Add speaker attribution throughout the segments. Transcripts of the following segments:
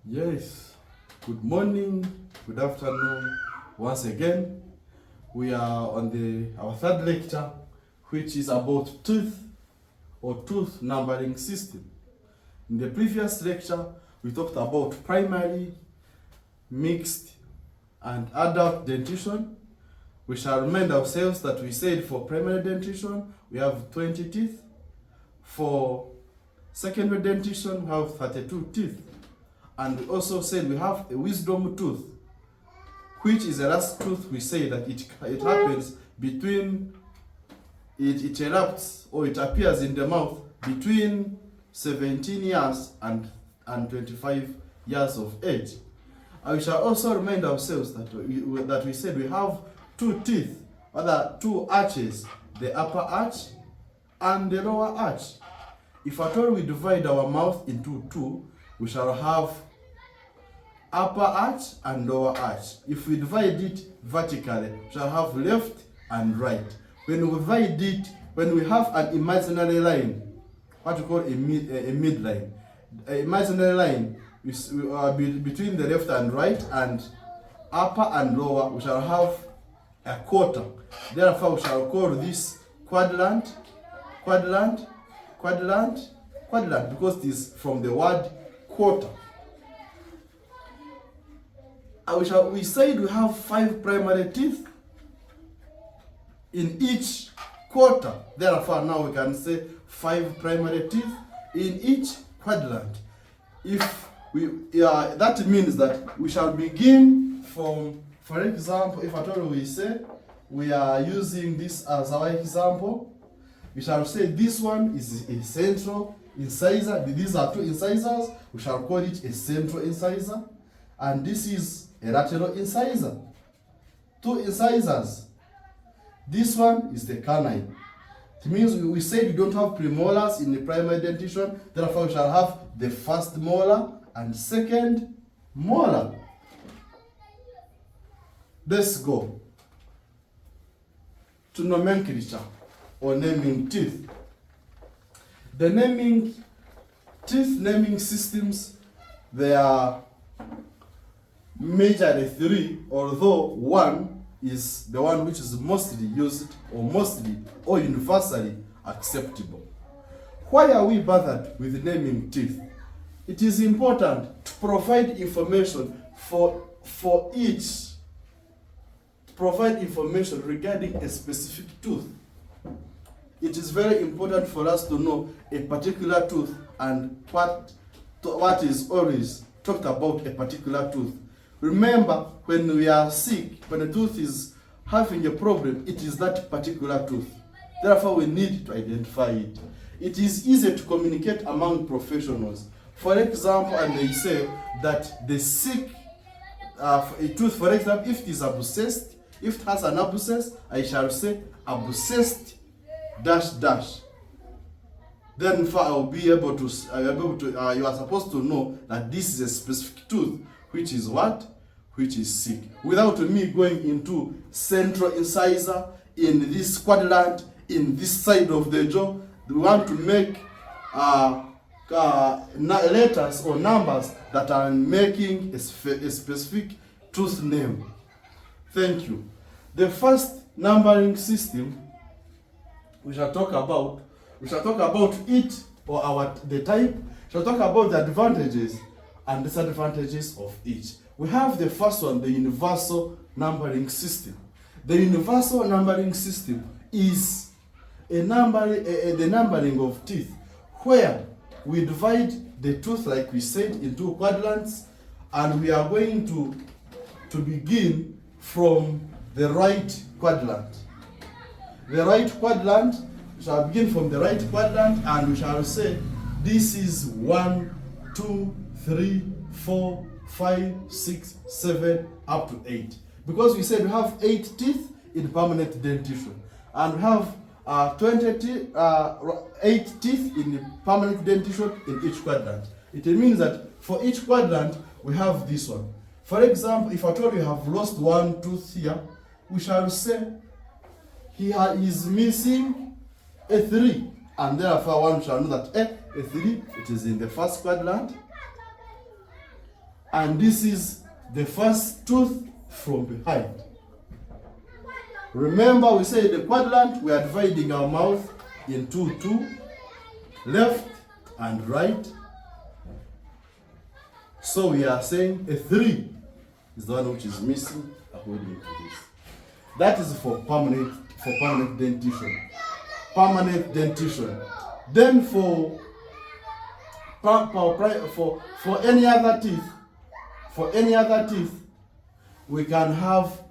Speaker 1: Yes, good morning, good afternoon. Once again, we are on our third lecture, which is about tooth or tooth numbering system. In the previous lecture, we talked about primary, mixed, and adult dentition. We shall remind ourselves that we said for primary dentition, we have 20 teeth. For secondary dentition, we have 32 teeth. And we also said we have a wisdom tooth, which is the last tooth we say that it happens between, it erupts or it appears in the mouth between 17 years and 25 years of age. And we shall also remind ourselves that we said we have two teeth, other two arches, the upper arch and the lower arch. If at all we divide our mouth into two, we shall have upper arch and lower arch. If we divide it vertically, we shall have left and right. When we divide it, when we have an imaginary line, what we call a midline, an imaginary line between the left and right and upper and lower, we shall have a quarter. Therefore, we shall call this quadrant, because it is from the word quarter. And we said we have 5 primary teeth in each quarter. Therefore, now we can say 5 primary teeth in each quadrant. If we, that means that we shall begin from, for example, if at all we say we are using this as our example, we shall say this one is a central incisor. These are 2 incisors. We shall call it a central incisor. And this is a lateral incisor. 2 incisors. This one is the canine. It means we said we don't have premolars in the primary dentition. Therefore, we shall have the first molar and second molar. Let's go to nomenclature or naming teeth. The teeth naming systems, they are majorly 3, although 1 is the one which is mostly used or universally acceptable. Why are we bothered with naming teeth? It is important to provide information for each, provide information regarding a specific tooth. It is very important for us to know a particular tooth and what is always talked about a particular tooth. Remember, when we are sick, when a tooth is having a problem, it is that particular tooth. Therefore, we need to identify it. It is easy to communicate among professionals. For example, and they say that the sick, a tooth, for example, if it is abscessed, if it has an abscess, I shall say abscessed dash dash. Then I will be able to, you are supposed to know that this is a specific tooth, which is what? Which is sick. Without me going into central incisor, in this quadrant, in this side of the jaw, we want to make letters or numbers that are making a specific tooth name. Thank you. The first numbering system we shall talk about it, or the type. We shall talk about the advantages and disadvantages of each. We have the first one, the universal numbering system. The universal numbering system is the numbering of teeth, where we divide the tooth, like we said, into quadrants, and we are going to begin from the right quadrant. The right quadrant, we shall begin from the right quadrant, and we shall say this is 1, 2, 3, 4, 5, 6, 7, up to 8. Because we said we have 8 teeth in permanent dentition, and we have 8 teeth in permanent dentition in each quadrant. It means that for each quadrant we have this one. For example, if at all you have lost 1 tooth here, we shall say here is missing a 3, and therefore one shall know that a 3, it is in the first quadrant. and this is the first tooth from behind. Remember, we say the quadrant, we are dividing our mouth into two, left and right. So we are saying a 3 is the one which is missing according to this. That is for permanent dentition. Permanent dentition. Then for any other teeth, we can have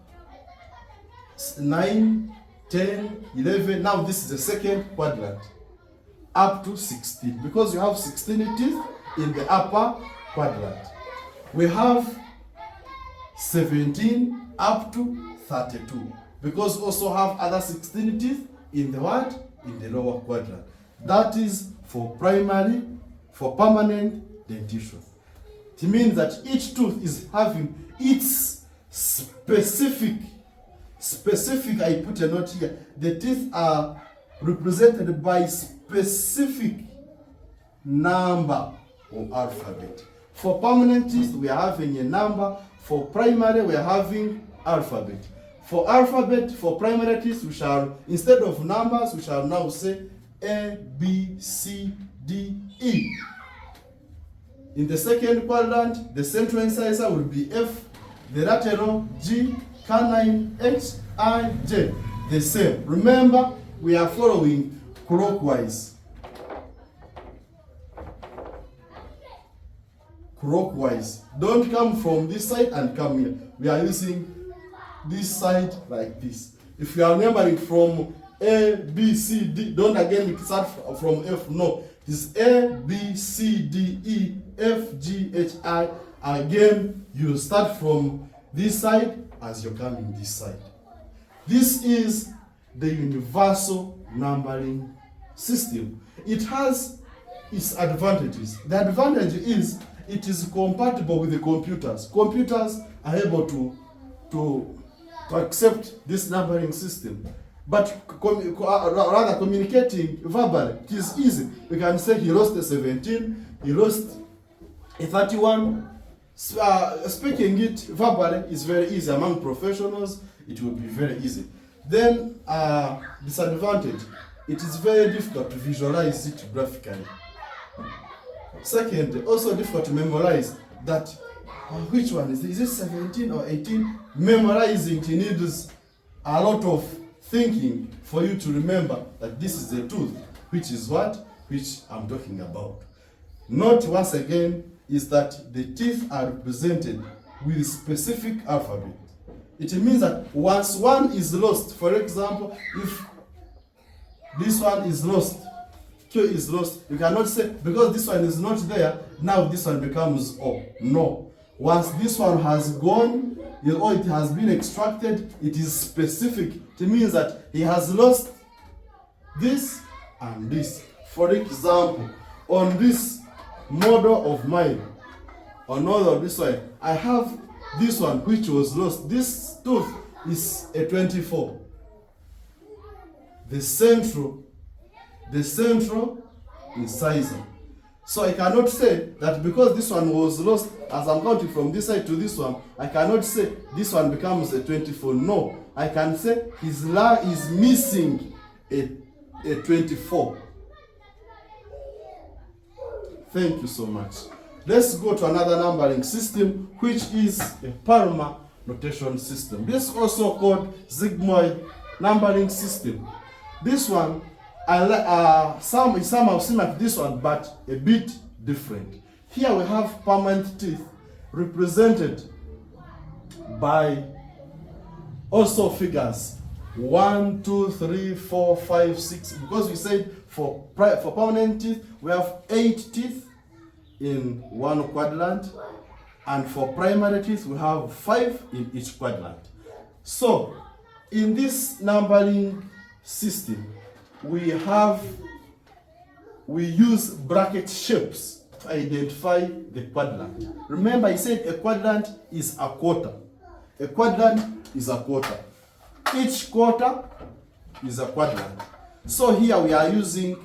Speaker 1: 9, 10, 11. Now this is the second quadrant, up to 16, because you have 16 teeth in the upper quadrant. We have 17 up to 32, because we also have other 16 teeth in the what? In the lower quadrant. That is for permanent dentition. It means that each tooth is having its specific, I put a note here. The teeth are represented by specific number or alphabet. For permanent teeth, we are having a number. For primary, we are having alphabet. For primary teeth, we shall, instead of numbers, we shall now say A, B, C, D, E. In the second quadrant, the central incisor will be F, the lateral G, canine H, I, J. The same. Remember, we are following clockwise. Clockwise. Don't come from this side and come here. We are using this side like this. If you are remembering from A, B, C, D, don't again start from F. No. It's A, B, C, D, E, F, G, H, I. Again, you start from this side as you're coming this side. This is the universal numbering system. It has its advantages. The advantage is it is compatible with the computers. Computers are able to accept this numbering system. But rather communicating verbally, it is easy. We can say he lost a 17, he lost a 31. Speaking it verbally is very easy. Among professionals, it will be very easy. Then, disadvantage, it is very difficult to visualize it graphically. Second, also difficult to memorize that which one is it 17 or 18? Memorizing it needs a lot of thinking for you to remember that this is the tooth, which is what? Which I'm talking about. Note once again is that the teeth are represented with specific alphabet. It means that once one is lost, for example, if this one is lost, Q is lost, you cannot say because this one is not there, now this one becomes O. No. Once this one has gone, or it has been extracted, it is specific. It means that he has lost this and this. For example, on this model of mine, on all of this one, I have this one which was lost. This tooth is a 24. The central incisor. So I cannot say that because this one was lost, as I'm counting from this side to this one, I cannot say this one becomes a 24. No, I can say his la is missing a 24. Thank you so much. Let's go to another numbering system, which is a Palmer notation system. This is also called sigmoid numbering system. This one, some have seen like this one, but a bit different. Here we have permanent teeth represented by also figures 1, 2, 3, 4, 5, 6. Because we said for permanent teeth we have 8 teeth in one quadrant, and for primary teeth we have 5 in each quadrant. So in this numbering system, we use bracket shapes to identify the quadrant. Remember, I said a quadrant is a quarter. A quadrant is a quarter. Each quarter is a quadrant. So here we are using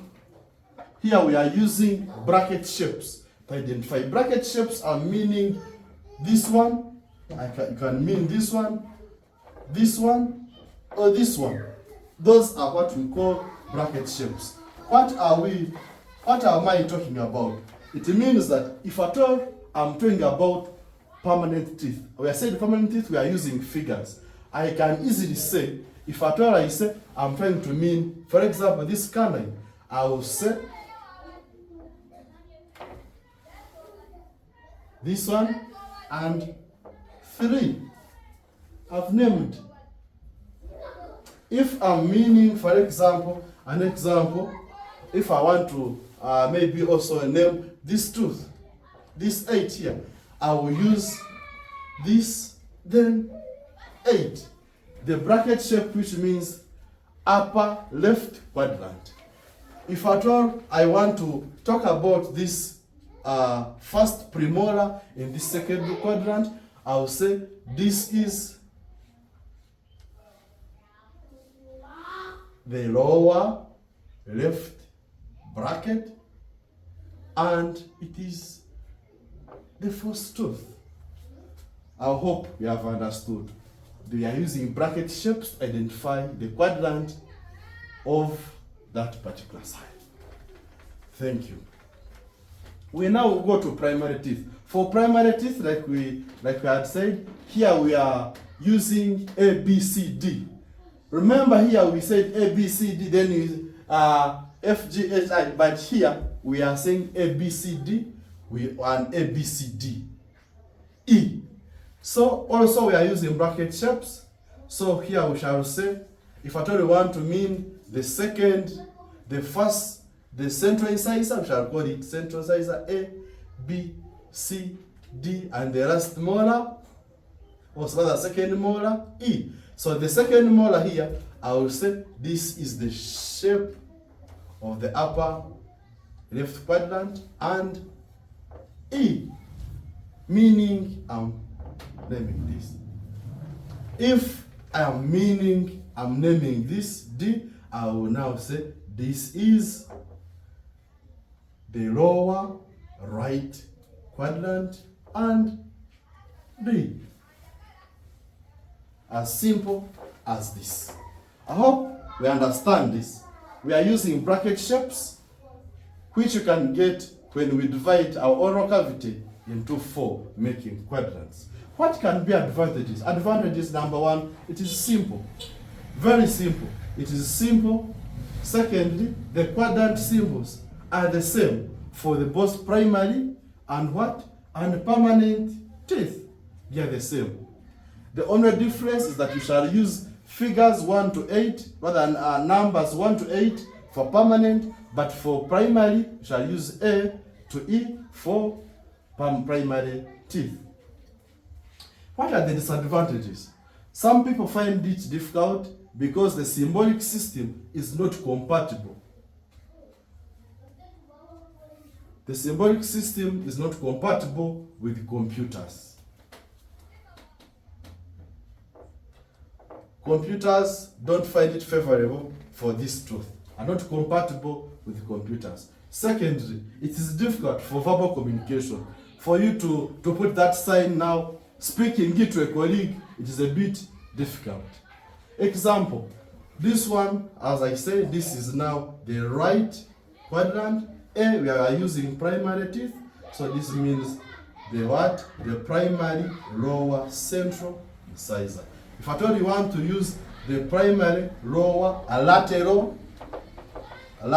Speaker 1: bracket shapes to identify. Bracket shapes are meaning this one, you can mean this one, or this one. Those are what we call bracket shapes. What am I talking about? It means that if at all I'm talking about permanent teeth, we are saying permanent teeth, we are using figures. I can easily say, if at all I say I'm trying to mean, for example, this canine, I will say this one and 3. I've named. If I'm meaning, for example, if I want to maybe also name this tooth, this 8 here, I will use this, then 8. The bracket shape, which means upper left quadrant. If at all I want to talk about this first premolar in this second quadrant, I will say this is the lower left bracket, and it is the first tooth. I hope you have understood. We are using bracket shapes to identify the quadrant of that particular side. Thank you. We now go to primary teeth. For primary teeth, like we had said, here we are using A, B, C, D. Remember here we said A, B, C, D, then you F, G, H, I. But here we are saying A, B, C, D. We are A, B, C, D, E. So also we are using bracket shapes. So here we shall say, if at all we want to mean the central incisor, we shall call it central incisor A, B, C, D, and the last molar, or the second molar, E. So the second molar here, I will say this is the shape of the upper left quadrant, and E, meaning I'm naming this. If I'm naming this D, I will now say this is the lower right quadrant, and D. As simple as this. I hope we understand this. We are using bracket shapes, which you can get when we divide our oral cavity into 4, making quadrants. What can be advantages? Advantages number 1, it is simple. Very simple. It is simple. Secondly, the quadrant symbols are the same for the both primary and permanent teeth. They are the same. The only difference is that you shall use figures 1 to 8 rather than numbers 1 to 8 for permanent, but for primary you shall use A to E for primary teeth. What are the disadvantages? Some people find it difficult because the symbolic system is not compatible. The symbolic system is not compatible with computers. Computers don't find it favorable for this tooth, are not compatible with computers. Secondly, it is difficult for verbal communication. For you to put that sign now, speaking it to a colleague, it is a bit difficult. Example, this one, as I said, this is now the right quadrant. A, we are using primary teeth, so this means the primary lower central incisor. If at all you want to use the primary lower lateral, it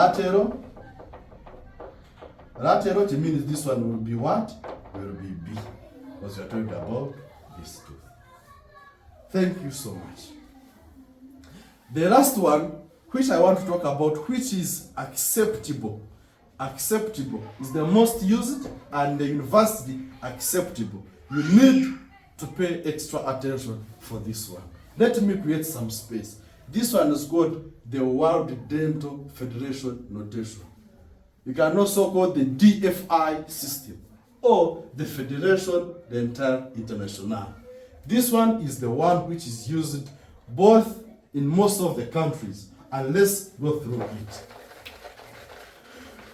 Speaker 1: means this one will be what? Will be B, because we are talking about this tooth. Thank you so much. The last one, which I want to talk about, which is acceptable. Acceptable is the most used and the universally acceptable. You need to pay extra attention for this one. Let me create some space. This one is called the World Dental Federation notation. You can also call the DFI system or the Federation Dental International. This one is the one which is used both in most of the countries, and let's go through it.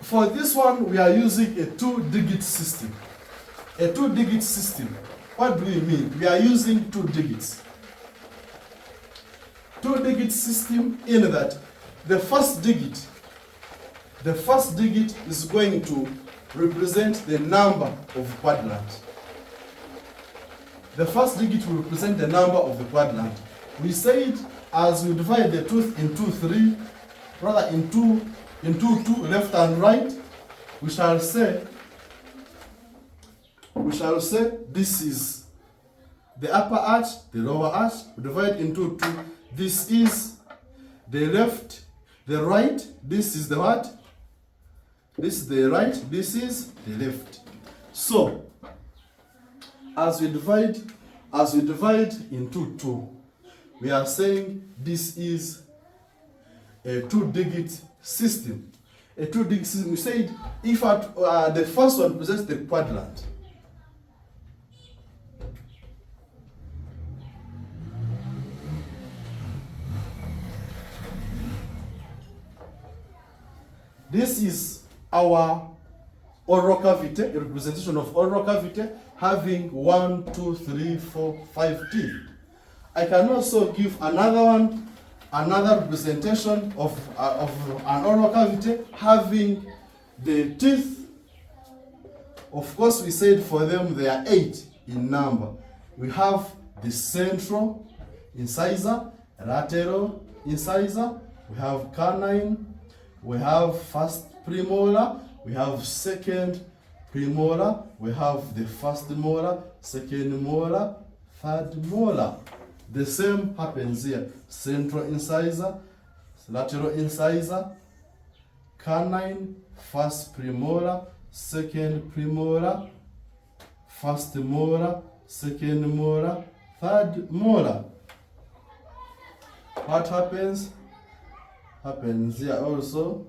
Speaker 1: For this one, we are using a 2-digit system. A 2-digit system. What do we mean? We are using 2 digits. 2-digit system in that the first digit is going to represent the number of quadrant. The first digit will represent the number of the quadrant. We said as we divide the tooth into 3, rather into 2, left and right, we shall say this is the upper arch, the lower arch. We divide into 2. This is the left, the right. This is the what? This is the right. This is the left. So as we divide into 2, we are saying this is a 2-digit system. A 2-digit system. We said if the first one presents the quadrant, this is our oral cavity, a representation of oral cavity having 1, 2, 3, 4, 5 teeth. I can also give another representation of an oral cavity having the teeth. Of course, we said for them they are 8 in number. We have the central incisor, lateral incisor, we have canine, we have first premolar, we have second premolar, we have the first molar, second molar, third molar. The same happens here. Central incisor, lateral incisor, canine, first premolar, second premolar, first molar, second molar, third molar. What happens? Happens here also.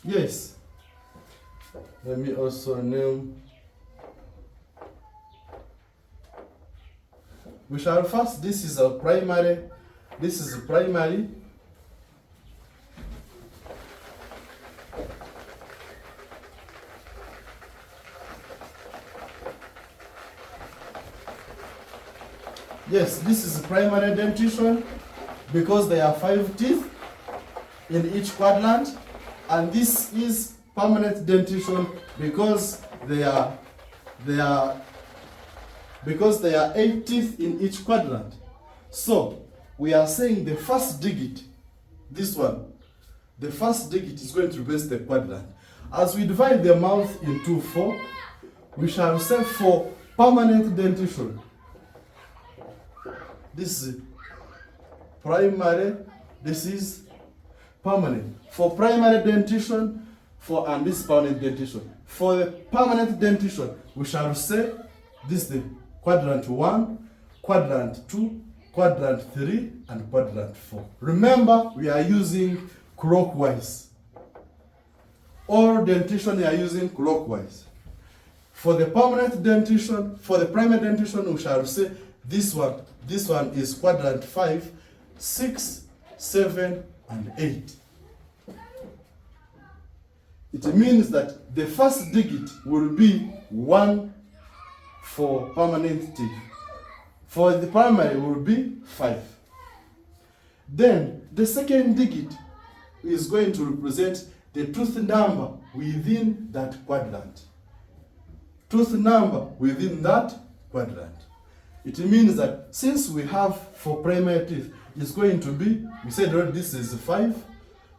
Speaker 1: Yes. Let me also name. We shall first, this is a primary. This is a primary. Yes, this is primary dentition because there are 5 teeth in each quadrant, and this is permanent dentition because there are 8 teeth in each quadrant. So we are saying the first digit, this one, the first digit is going to replace the quadrant. As we divide the mouth into 4, we shall say for permanent dentition, this is primary, this is permanent. For primary dentition, and this is permanent dentition. For the permanent dentition, we shall say this is the quadrant 1, quadrant 2, quadrant 3, and quadrant 4. Remember, we are using clockwise. All dentition we are using clockwise. For the permanent dentition, for the primary dentition, we shall say this one is quadrant 5, 6, 7, and 8. It means that the first digit will be 1 for permanent teeth. For the primary will be 5. Then the second digit is going to represent the tooth number within that quadrant. Tooth number within that quadrant. It means that since we have for primary teeth, it's going to be, we said already this is 5,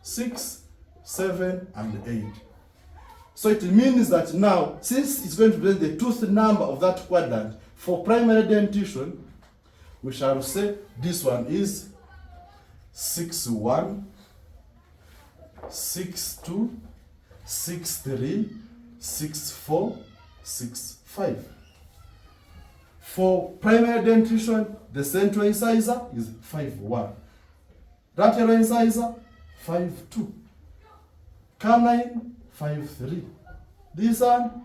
Speaker 1: 6, 7, and 8. So it means that now, since it's going to be the tooth number of that quadrant, for primary dentition, we shall say this one is 6-1, 6-2, 6-3, 6-4, 6-5. For primary dentition, the central incisor is 5-1. Lateral incisor, 5-2. Canine, 5-3. This one,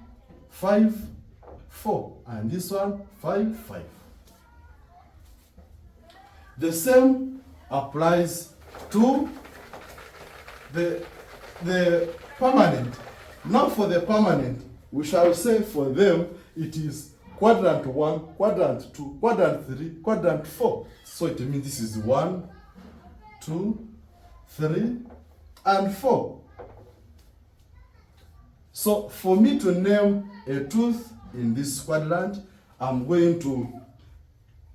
Speaker 1: 5-4. And this one, 5-5. The same applies to the permanent. Now for the permanent, we shall say for them it is quadrant 1, quadrant 2, quadrant 3, quadrant 4. So it means this is 1, 2, 3, and 4. So for me to name a tooth in this quadrant, I'm going to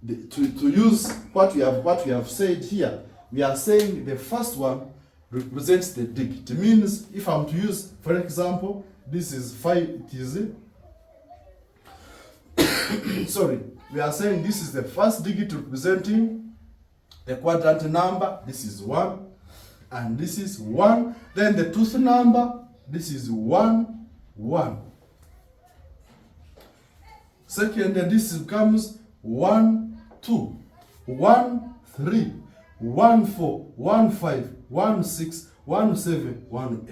Speaker 1: use what we have said here. We are saying the first one represents the digit. It means if I'm to use, for example, this is 5, it is sorry, we are saying this is the first digit representing the quadrant number. This is 1, and this is 1. Then the tooth number, this is 1, 1. Second, this becomes 1, 2, 1, 3, 1, 4, 1, 5, 1, 6, 1, 7, 1,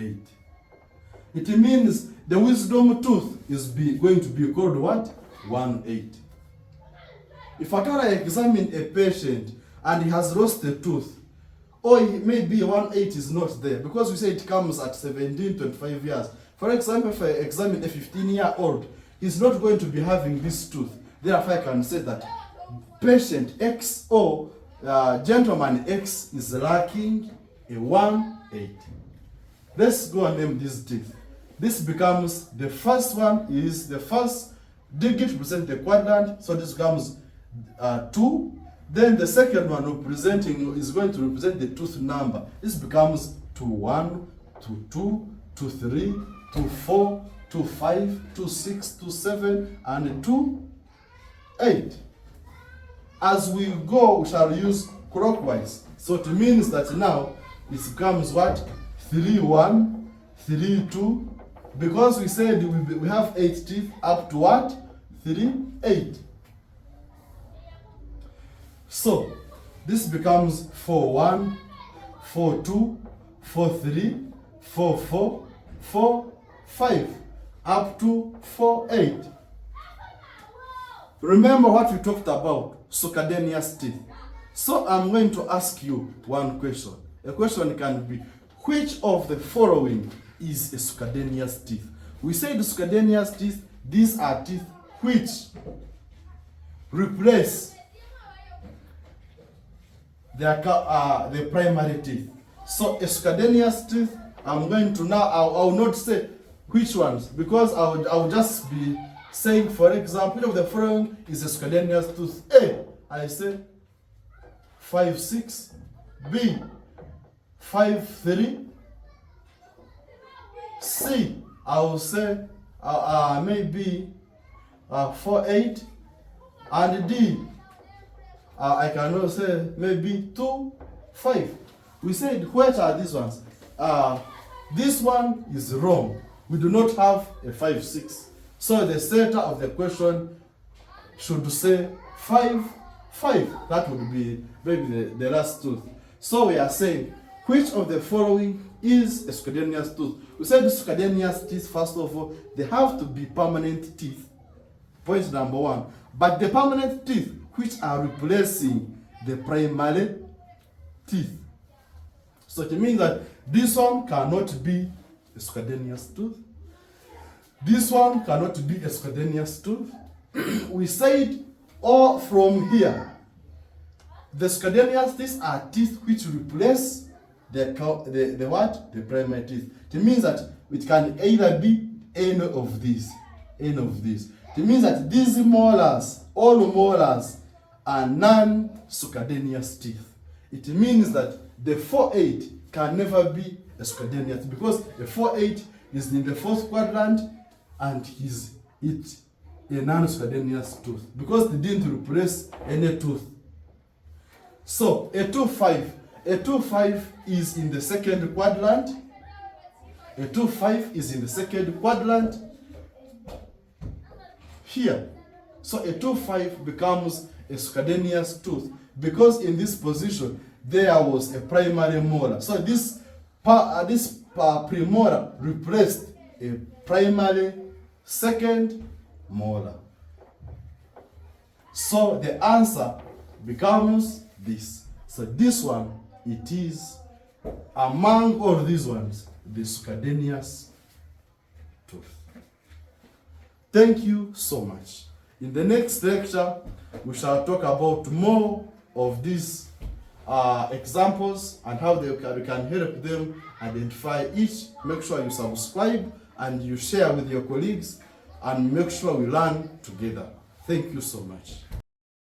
Speaker 1: 8. It means the wisdom tooth is going to be called what? 1, 8. If I can examine a patient and he has lost a tooth, or maybe 1, 8 is not there, because we say it comes at 17, 25 years. For example, if I examine a 15-year-old, he's not going to be having this tooth. Therefore, I can say that patient X or gentleman X is lacking a 1, 8. Let's go and name these teeth. This becomes, the first one is the first digit represent the quadrant, so this becomes 2. Then the second one is going to represent the tooth number. This becomes 2, 1, 2, 2, 2, 3, 2, 4, 2, 5, 2, 6, 2, 7, and 2, 8. As we go, we shall use clockwise. So it means that now it becomes what? 3, 1, 3, 2. Because we said we have 8 teeth up to what? 3, 8. So this becomes 4, 1, 4, 2, 4, 3, 4, 4, 4, 5, up to 4, 8. Remember what we talked about, succedaneous teeth. So I'm going to ask you one question. A question can be, which of the following is a succedaneous teeth? We say the succedaneous teeth, these are teeth which replace the primary teeth. So a succedaneous teeth, I'm going to now, I will not say which ones, because I will just be saying, for example, which of the following is a succedaneous tooth? A, I say 5, 6. B, 5, 3. C, I will say maybe 4, 8. And D, I can also say maybe 2, 5. We said, what are these ones? This one is wrong. We do not have a 5, 6. So the center of the question should say 5, 5. That would be maybe the last tooth. So we are saying, which of the following is a succedaneous tooth? We said the succedaneous teeth, first of all, they have to be permanent teeth. Point number 1. But the permanent teeth which are replacing the primary teeth. So it means that this one cannot be a succedaneous tooth. This one cannot be a succedaneous tooth. We said, or from here, the succedaneous teeth are teeth which replace the what? The primary teeth. It means that it can either be any of these. Any of these. It means that these molars, all molars, are non-succedaneous teeth. It means that the 4-8 can never be a succedaneous, because the 4-8 is in the fourth quadrant and is a non-succedaneous tooth, because they didn't replace any tooth. So a 2-5, a 2-5 is in the second quadrant. A 2-5 is in the second quadrant here. So a 2-5 becomes a succedaneous tooth, because in this position there was a primary molar. So this premolar replaced a primary second molar. So the answer becomes this. So this one, it is among all these ones, the succedaneous tooth. Thank you so much. In the next lecture, we shall talk about more of these examples and how we can help them identify each. Make sure you subscribe and you share with your colleagues, and make sure we learn together. Thank you so much.